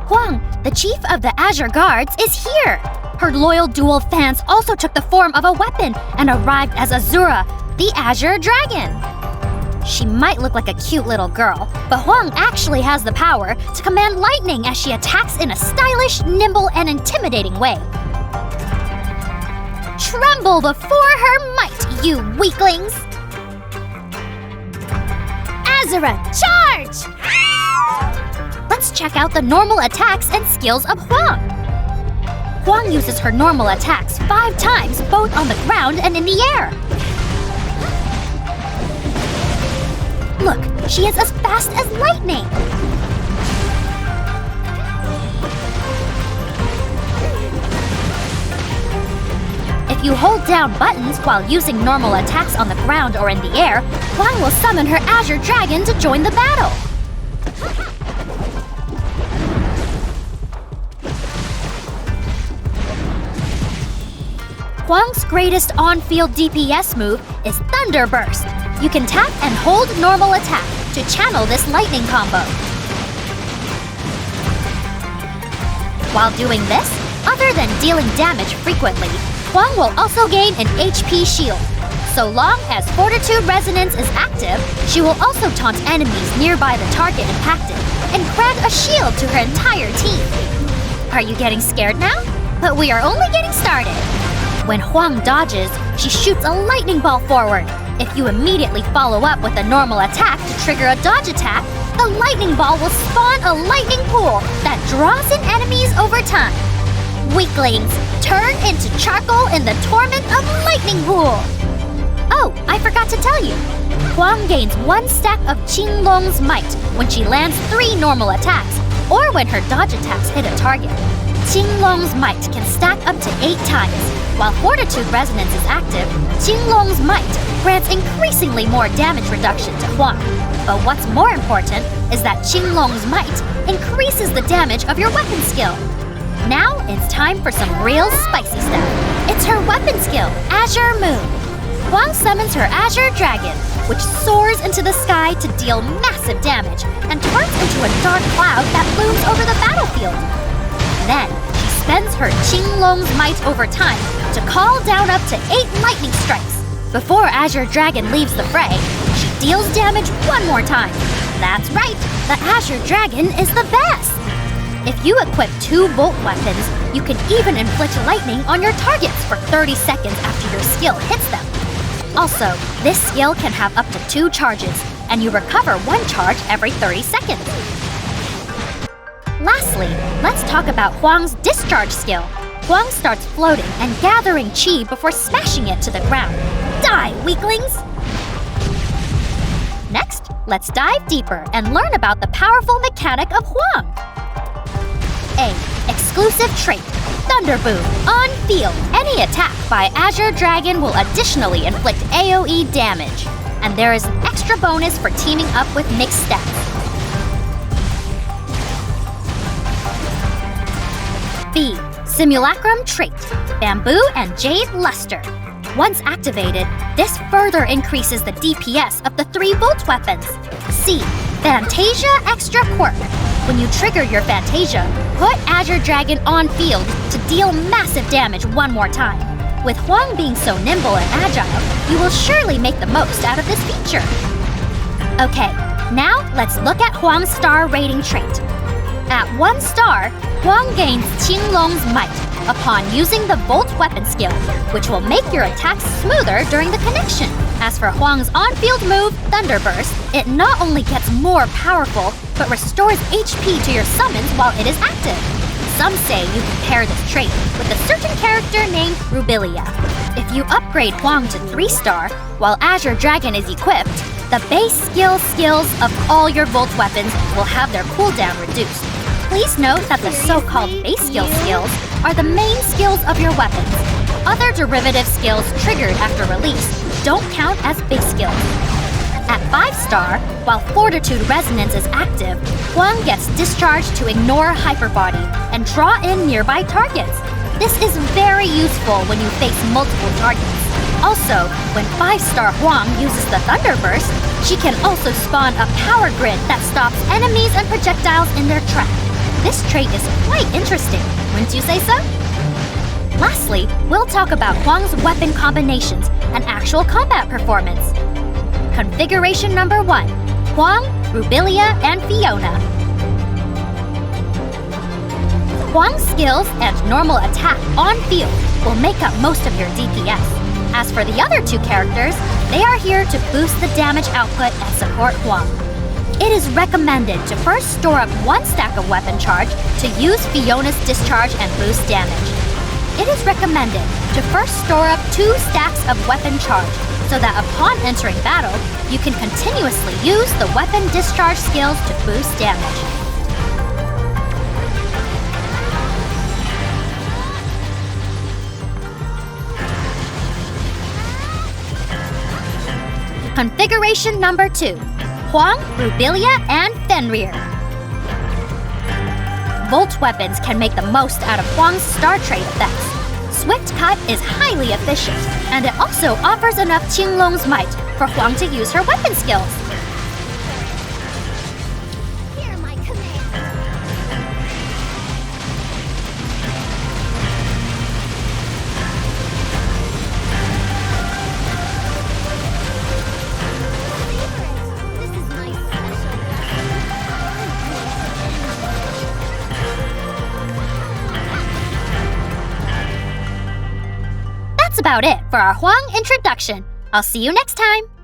Huang, the chief of the Azure Guards, is here! Her loyal dual fans also took the form of a weapon and arrived as Azura, the Azure Dragon. She might look like a cute little girl, but Huang actually has the power to command lightning as she attacks in a stylish, nimble, and intimidating way. Tremble before her might, you weaklings! Azura, charge! Let's check out the normal attacks and skills of Huang. Huang uses her normal attacks 5 times both on the ground and in the air. Look, she is as fast as lightning. If you hold down buttons while using normal attacks on the ground or in the air, Huang will summon her Azure Dragon to join the battle. Huang's greatest on-field DPS move is Thunder Burst. You can tap and hold normal attack to channel this lightning combo. While doing this, other than dealing damage frequently, Huang will also gain an HP shield. So long as Fortitude Resonance is active, she will also taunt enemies nearby the target impacted and grant a shield to her entire team. Are you getting scared now? But we are only getting started. When Huang dodges, she shoots a lightning ball forward. If you immediately follow up with a normal attack to trigger a dodge attack, the lightning ball will spawn a lightning pool that draws in enemies over time. Weaklings, turn into charcoal in the torment of lightning pool. Oh, I forgot to tell you. Huang gains 1 stack of Qinglong's might when she lands 3 normal attacks or when her dodge attacks hit a target. Qinglong's might can stack up to 8 times. While Fortitude Resonance is active, Qinglong's might grants increasingly more damage reduction to Huang. But what's more important is that Qinglong's might increases the damage of your weapon skill. Now it's time for some real spicy stuff. It's her weapon skill, Azure Moon. Huang summons her Azure Dragon, which soars into the sky to deal massive damage and turns into a dark cloud that looms over the battlefield. Then, she spends her Qinglong's might over time to call down up to 8 lightning strikes. Before Azure Dragon leaves the fray, she deals damage 1 more time. That's right, the Azure Dragon is the best! If you equip 2 bolt weapons, you can even inflict lightning on your targets for 30 seconds after your skill hits them. Also, this skill can have up to 2 charges, and you recover 1 charge every 30 seconds. Lastly, let's talk about Huang's discharge skill. Huang starts floating and gathering chi before smashing it to the ground. Die, weaklings! Next, let's dive deeper and learn about the powerful mechanic of Huang. A. Exclusive trait, Thunder Boom. On field, any attack by Azure Dragon will additionally inflict AoE damage. And there is an extra bonus for teaming up with mixed stats. B. Simulacrum trait, Bamboo and Jade Luster. Once activated, this further increases the DPS of the 3 bolt weapons. C. Fantasia Extra Quirk. When you trigger your Fantasia, put Azure Dragon on field to deal massive damage 1 more time. With Huang being so nimble and agile, you will surely make the most out of this feature. Okay, now let's look at Huang's star rating trait. At 1 star, Huang gains Qinglong's might upon using the bolt weapon skill, which will make your attacks smoother during the connection. As for Huang's on-field move, Thunder Burst, it not only gets more powerful, but restores HP to your summons while it is active. Some say you can pair this trait with a certain character named Rubilia. If you upgrade Huang to 3 star, while Azure Dragon is equipped, the base skills of all your Volt weapons will have their cooldown reduced. Please note that the so-called base skills are the main skills of your weapons. Other derivative skills triggered after release don't count as base skills. At 5 star, while Fortitude Resonance is active, Huang gets discharged to ignore Hyper Body and draw in nearby targets. This is very useful when you face multiple targets. Also, when 5-star Huang uses the Thunder Burst, she can also spawn a power grid that stops enemies and projectiles in their track. This trait is quite interesting, wouldn't you say so? Lastly, we'll talk about Huang's weapon combinations and actual combat performance. Configuration number 1. Huang, Rubilia, and Fiona. Huang's skills and normal attack on field will make up most of your DPS. As for the other two characters, they are here to boost the damage output and support Huang. It is recommended to first store up 1 stack of weapon charge to use Fiona's discharge and boost damage. It is recommended to first store up 2 stacks of weapon charge so that upon entering battle, you can continuously use the weapon discharge skills to boost damage. Configuration number 2. Huang, Rubilia, and Fenrir. Volt weapons can make the most out of Huang's star trait effects. Swift Cut is highly efficient, and it also offers enough Qinglong's might for Huang to use her weapon skills. Hear my command. This is my special That's about it for our Huang introduction. I'll see you next time!